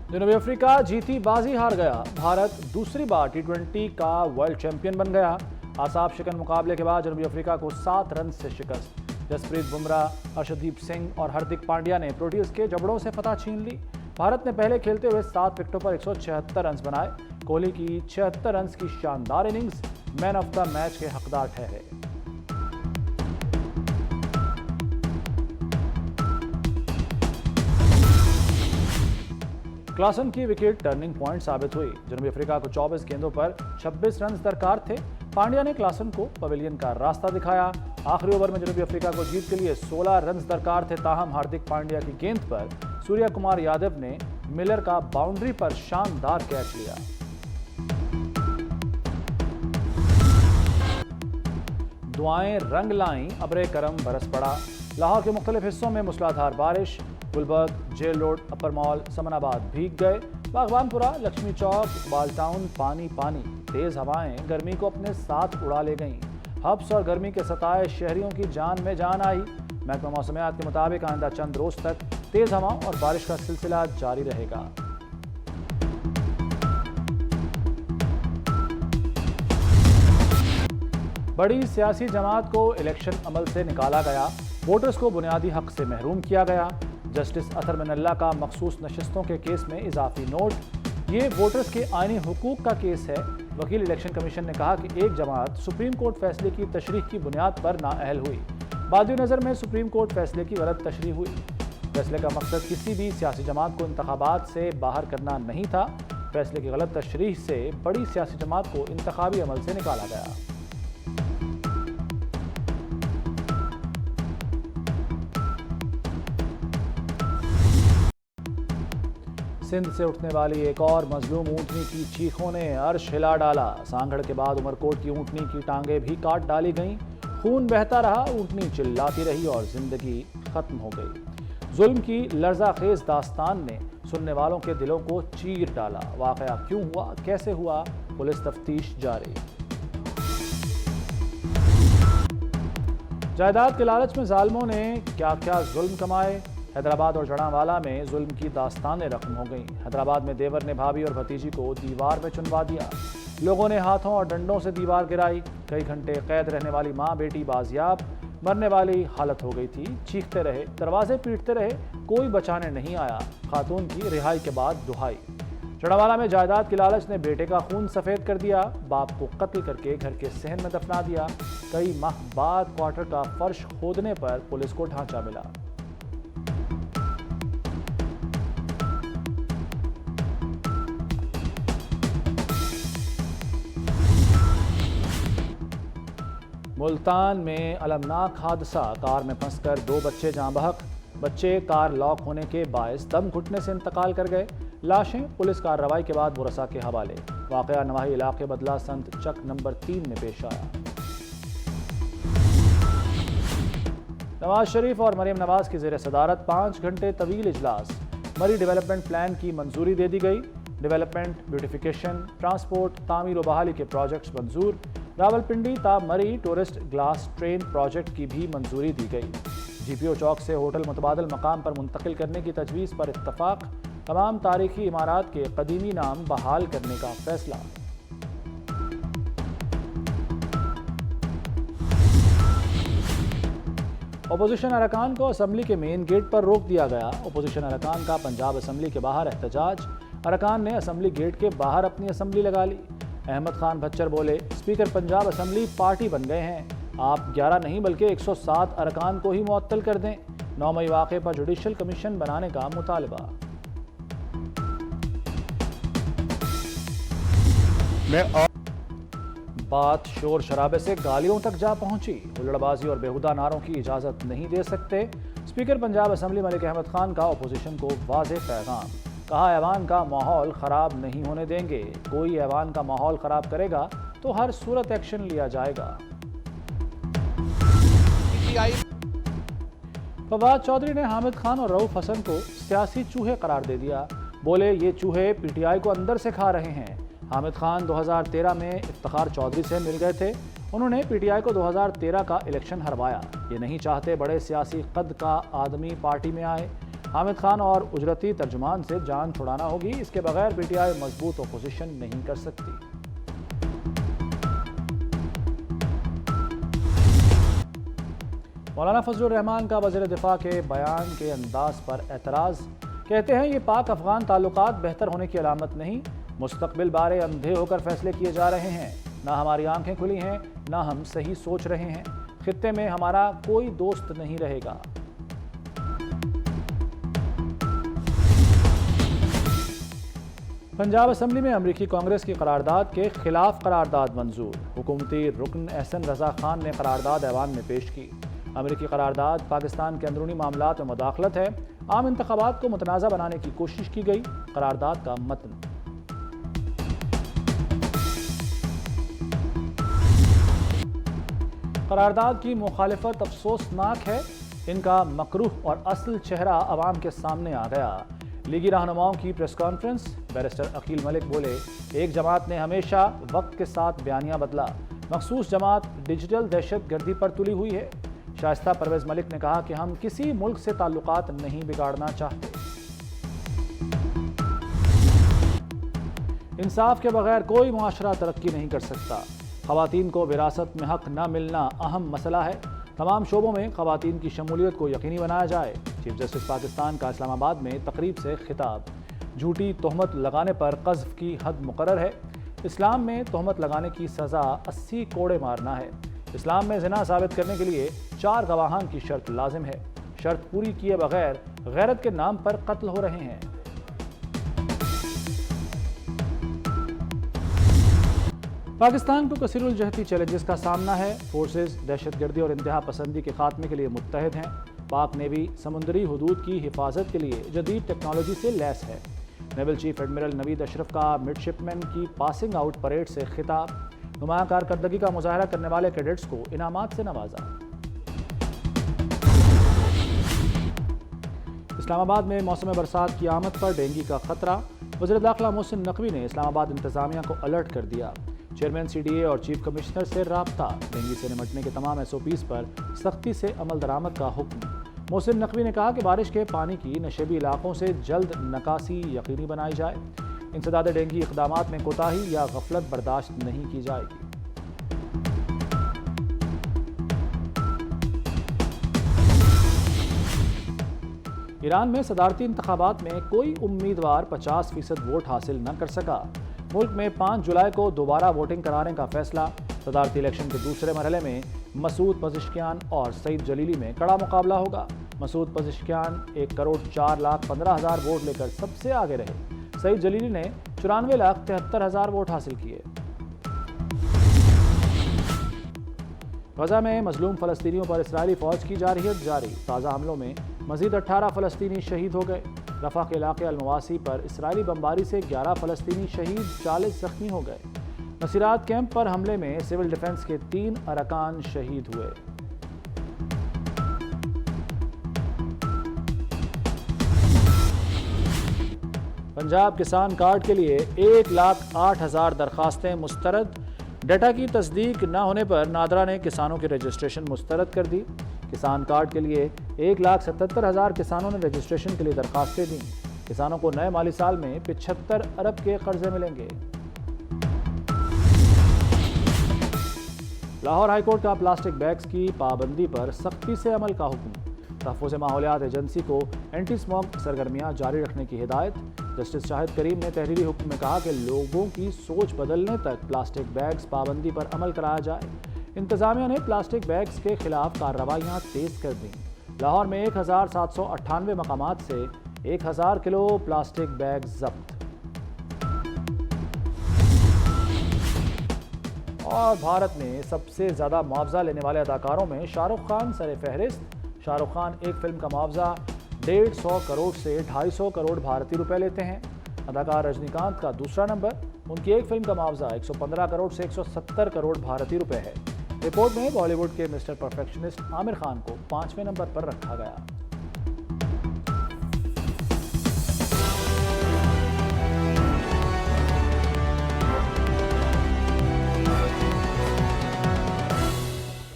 जनूबी अफ्रीका जीती बाजी हार गया। भारत दूसरी बार T20 का वर्ल्ड चैंपियन बन गया। आसाब शिकन मुकाबले के बाद जनूबी अफ्रीका को 7 रन से शिकस्त। जसप्रीत बुमराह, हर्षदीप सिंह और हार्दिक पांड्या ने प्रोटीज के जबड़ों से फतह छीन ली। भारत ने पहले खेलते हुए 7 विकेटों पर 176 रन बनाए। कोहली की 76 रन की शानदार innings man of the match के हकदार ठहरे। क्लासन की विकेट टर्निंग पॉइंट साबित हुई। जनूबी अफ्रीका को 24 गेंदों पर 26 रन दरकार थे। पांड्या ने क्लासन को पवेलियन का रास्ता दिखाया। आखिरी ओवर में जनूबी अफ्रीका को जीत के लिए 16 रन दरकार थे। ताहम हार्दिक पांड्या की गेंद पर सूर्या कुमार यादव ने मिलर का बाउंड्री पर शानदार कैच लिया। दुआएं रंग लाईं, अबरे करम बरस पड़ा। लाहौर के मुख्तलिफ हिस्सों में मूसलाधार बारिश। गुलबर्ग, जेल रोड, अपर मॉल, समनाबाद भीग गए। बागवानपुरा, लक्ष्मी चौक, इकबाल टाउन पानी पानी। तेज हवाएं गर्मी को अपने साथ उड़ा ले गईं। हब्स और गर्मी के सताए शहरियों की जान में जान आई। महकमा मौसमियात के मुताबिक आइंदा चंद रोज तक तेज हवा और बारिश का सिलसिला जारी रहेगा। बड़ी सियासी जमात को इलेक्शन अमल से निकाला गया। वोटर्स को बुनियादी हक से महरूम किया गया। जस्टिस अतर मिनल्ला का मखसूस नशिस्तों के केस में इजाफी नोट। ये वोटर्स के आईनी हुकूक का केस है। वकील इलेक्शन कमीशन ने कहा कि एक जमात सुप्रीम कोर्ट फैसले की तशरीह की बुनियाद पर नाअहल हुई। बाद नज़र में सुप्रीम कोर्ट फैसले की गलत तशरीह हुई। फैसले का मकसद किसी भी सियासी जमात को इंतखाबात से बाहर करना नहीं था। फैसले की गलत तशरीह से बड़ी सियासी जमात को इंतखाबी अमल से निकाला गया। सिंध से उठने वाली एक और मजलूम ऊंटनी की चीखों ने अर्श हिला डाला। सांगड़ के बाद उमरकोट की ऊंटनी की टांगें भी काट डाली गईं। खून बहता रहा, ऊंटनी चिल्लाती रही और जिंदगी खत्म हो गई। जुल्म की लर्जाखेज दास्तान ने सुनने वालों के दिलों को चीर डाला। वाकया क्यों हुआ, कैसे हुआ, पुलिस तफ्तीश जारी। जायदाद के लालच में जालिमों ने क्या क्या जुल्म कमाए। हैदराबाद और जड़ावाला में जुल्म की दास्तानें रकम हो गईं। हैदराबाद में देवर ने भाभी और भतीजी को दीवार में चुनवा दिया। लोगों ने हाथों और डंडों से दीवार गिराई। कई घंटे कैद रहने वाली मां बेटी बाजियाब, मरने वाली हालत हो गई थी। चीखते रहे, दरवाजे पीटते रहे, कोई बचाने नहीं आया। खातून की रिहाई के बाद दुहाई। जड़ावाला में जायदाद की लालच ने बेटे का खून सफ़ेद कर दिया। बाप को कत्ल करके घर के सहन में दफना दिया। कई माह बाद क्वार्टर का फर्श खोदने पर पुलिस को ढांचा मिला। मुल्तान में अलमनाक हादसा। कार में फंसकर 2 बच्चे जाँ बहक। बच्चे कार लॉक होने के बायस दम घुटने से इंतकाल कर गए। लाशें पुलिस कार्रवाई के बाद मुरसा के हवाले। वाकया नवाही इलाके बदला संत चक नंबर 3 में पेश आया। नवाज शरीफ और मरीम नवाज की ज़ेर सदारत 5 घंटे तवील इजलास। मरी डेवलपमेंट प्लान की मंजूरी दे दी गई। डेवलपमेंट, ब्यूटिफिकेशन, ट्रांसपोर्ट, तामीर व बहाली के प्रोजेक्ट्स मंजूर। रावलपिंडी ता मरी टूरिस्ट ग्लास ट्रेन प्रोजेक्ट की भी मंजूरी दी गई। GPO चौक से होटल मुतबादल मकाम पर मुंतकिल करने की तजवीज़ पर इत्तफाक। तमाम तारीखी इमारात के कदीमी नाम बहाल करने का फैसला। अपोजिशन अरकान को असम्बली के मेन गेट पर रोक दिया गया। अपोजिशन अरकान का पंजाब असम्बली के बाहर एहतजाज। अरकान ने असम्बली गेट के बाहर अपनी असम्बली लगा ली। अहमद खान भच्चर बोले, स्पीकर पंजाब असम्बली पार्टी बन गए हैं। आप 11 नहीं बल्कि 107 अरकान को ही मुअत्तल कर दें। 9 मई वाक़े पर जुडिशल कमीशन बनाने का मुतालबा। बात शोर शराबे से गालियों तक जा पहुंची। हुल्लड़बाजी और बेहुदा नारों की इजाजत नहीं दे सकते। स्पीकर पंजाब असम्बली मलिक अहमद खान का अपोजिशन को वाज़ेह पैगाम। कहा, ऐवान का माहौल खराब नहीं होने देंगे। कोई ऐवान का माहौल खराब करेगा तो हर सूरत एक्शन लिया जाएगा। फवाद चौधरी ने हामिद खान और रऊफ हसन को सियासी चूहे करार दे दिया। बोले, ये चूहे PTI को अंदर से खा रहे हैं। हामिद खान 2013 में इफ्तिखार चौधरी से मिल गए थे। उन्होंने PTI को 2013 का इलेक्शन हरवाया। ये नहीं चाहते बड़े सियासी कद का आदमी पार्टी में आए। हामिद खान और उजरती तर्जुमान से जान छुड़ाना होगी। इसके बगैर पीटीआई मजबूत अपोजिशन नहीं कर सकती। मौलाना फजलुर रहमान का वज़ीर दिफा के बयान के अंदाज पर एतराज़। कहते हैं ये पाक अफगान ताल्लुकात बेहतर होने की अलामत नहीं, मुस्तकबिल बारे अंधे होकर फैसले किए जा रहे हैं। ना हमारी आंखें खुली हैं, ना हम सही सोच रहे हैं। खित्ते में हमारा कोई दोस्त नहीं रहेगा। पंजाब असम्बली में अमरीकी कांग्रेस की करारदाद के खिलाफ करारदाद मंजूर। हुकूमती रुकन एहसन रजा खान ने करारदाद ऐवान में पेश की। अमरीकी करारदाद पाकिस्तान के अंदरूनी मामलात में मुदाखलत है। आम इंतखाबात को मुतनाज़ा बनाने की कोशिश की गई। करारदाद का मतन। करारदाद की मुखालिफत अफसोसनाक है। इनका मकरूह और असल चेहरा अवाम के सामने आ गया। लीगी रहनुमाओं की press conference. Barrister Aqeel Malik बोले, एक जमात ने हमेशा वक्त के साथ बयानियां बदला। मखसूस जमात डिजिटल दहशत गर्दी पर तुली हुई है। शाइस्ता परवेज मलिक ने कहा कि हम किसी मुल्क से ताल्लुकात नहीं बिगाड़ना चाहते। इंसाफ के बगैर कोई मुआशरा तरक्की नहीं कर सकता। खवातीन को विरासत में हक न मिलना अहम मसला है। तमाम शोबों में खवातीन की शमूलियत को यकीनी बनाया जाए। चीफ जस्टिस पाकिस्तान का इस्लामाबाद में तकरीब से खिताब। झूठी तोहमत लगाने पर क़ज़्फ़ की हद मुकर्रर है। इस्लाम में तोहमत लगाने की सज़ा 80 कोड़े मारना है। इस्लाम में ज़िना साबित करने के लिए 4 गवाहान की शर्त लाजिम है। शर्त पूरी किए बगैर गैरत के नाम पर कत्ल हो रहे हैं। पाकिस्तान को कसीरुल जहती चैलेंजेस का सामना है। फोर्सेस दहशतगर्दी और इंतहा पसंदी के खात्मे के लिए मुत्तहद हैं। पाक नेवी समुद्री हदूद की हिफाजत के लिए जदीद टेक्नोलॉजी से लैस है। Naval chief admiral Naveed Ashraf का मिडशिपमैन की पासिंग आउट परेड से खिताब। नुमाया कारकर्दगी का मुजाहरा करने वाले कैडेट्स को इनामात से नवाजा। इस्लामाबाद में मौसम बरसात की आमद पर डेंगू का खतरा। वज़ीर दाखिला मोहसिन नकवी ने इस्लामाबाद इंतजामिया को अलर्ट कर दिया। चेयरमैन CDA और चीफ कमिश्नर से राब्ता। डेंगू से निमटने के तमाम SOPs पर सख्ती से अमल दरामद का हुक्म। मोहसिन नकवी ने कहा कि बारिश के पानी की नशेबी इलाकों से जल्द नकासी यकीनी बनाई जाए। इंसदाद डेंगू इक़दामात में कोताही या गफलत बर्दाश्त नहीं की जाएगी। ईरान में सदारती इंतखाबात में कोई उम्मीदवार 50% वोट हासिल न कर सका। मुल्क में 5 जुलाई को दोबारा वोटिंग कराने का फैसला। सदारती इलेक्शन के दूसरे मरहले में मसूद पज़िश्कियान और सईद जलीली में कड़ा मुकाबला होगा। मसूद पज़िश्कियान 1,04,15,000 वोट लेकर सबसे आगे रहे। सईद जलीली ने 94,73,000 वोट हासिल किए। गजा में मजलूम फ़लस्तीनियों पर इस्राएली फ़ौज की जारहियत जारी। ताज़ा हमलों में मज़ीद 18 फ़लस्तीनी शहीद हो गए। रफ़ा के इलाके अलमवासी पर इस्राएली बमबारी से 11 फ़लस्तीनी शहीद, 40 ज़ख्मी हो गए। नसीरात कैंप पर हमले में सिविल डिफेंस के 3 अरकान शहीद हुए। पंजाब किसान कार्ड के लिए 1,08,000 दरखास्तें मुस्तरद। डेटा की तस्दीक न होने पर नादरा ने किसानों की रजिस्ट्रेशन मुस्तरद कर दी। किसान कार्ड के लिए 1,77,000 किसानों ने रजिस्ट्रेशन के लिए दरखास्तें दी। किसानों को नए माली साल में 75 अरब के कर्जे मिलेंगे। लाहौर हाईकोर्ट का प्लास्टिक बैग्स की पाबंदी पर सख्ती से अमल का हुक्म। तहफ़्फ़ुज़ माहौलियात एजेंसी को एंटी स्मॉग सरगर्मियाँ जारी रखने की हिदायत। जस्टिस शाहिद करीम ने तहरीरी हुक्म में कहा कि लोगों की सोच बदलने तक प्लास्टिक बैग्स पाबंदी पर अमल कराया जाए। इंतज़ामिया ने प्लास्टिक बैग्स के खिलाफ कार्रवाइयाँ तेज़ कर दी। लाहौर में 1,798 मकामात से 1,000 किलो प्लास्टिक बैग जब्त। और भारत में सबसे ज़्यादा मुआवजा लेने वाले अदाकारों में शाहरुख खान सर फहरिस्त। शाहरुख खान एक फिल्म का मुआवजा 150 करोड़ से 250 करोड़ भारतीय रुपए लेते हैं। अदाकार रजनीकांत का दूसरा नंबर। उनकी एक फिल्म का मुआवजा 115 करोड़ से 170 करोड़ भारतीय रुपए है। रिपोर्ट में बॉलीवुड के मिस्टर परफेक्शनिस्ट आमिर खान को 5वें नंबर पर रखा गया।